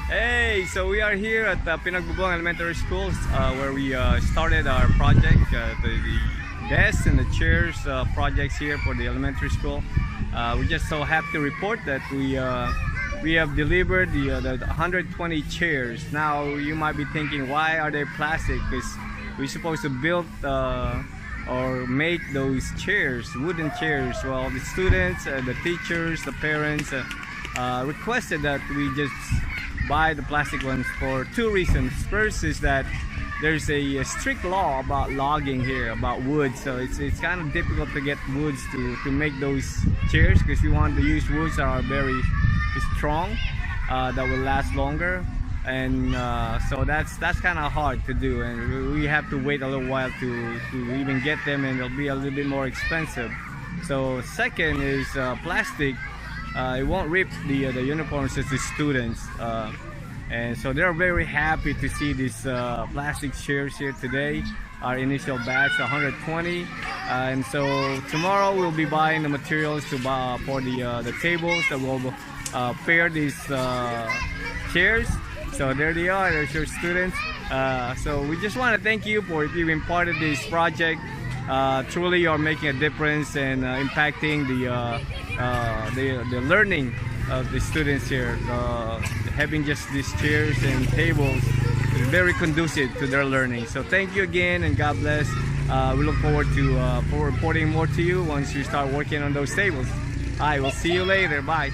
Hey, so we are here at Pinagbobong Elementary School where we started our project, the desks and the chairs projects here for the elementary school. We're just so happy to report that we have delivered the 120 chairs. Now you might be thinking, why are they plastic? Because we're supposed to build or make those chairs, wooden chairs. Well, the students, the teachers, the parents requested that we just buy the plastic ones for two reasons. First is that there's a strict law about logging here, about wood, so it's kind of difficult to get woods to make those chairs, because we want to use woods that are very strong, that will last longer, and so that's kind of hard to do, and we have to wait a little while to even get them, and it'll be a little bit more expensive. So second is plastic. It won't rip the uniforms as the students, and so they're very happy to see these plastic chairs here today. Our initial batch 120, and so tomorrow we'll be buying the materials to buy for the tables that will pair these chairs. So there they are, there's your students. So we just want to thank you for being part of this project. Truly you are making a difference and impacting the learning of the students here. Having just these chairs and tables is very conducive to their learning. So thank you again, and God bless. We look forward to reporting more to you once you start working on those tables. All right, we'll see you later. Bye.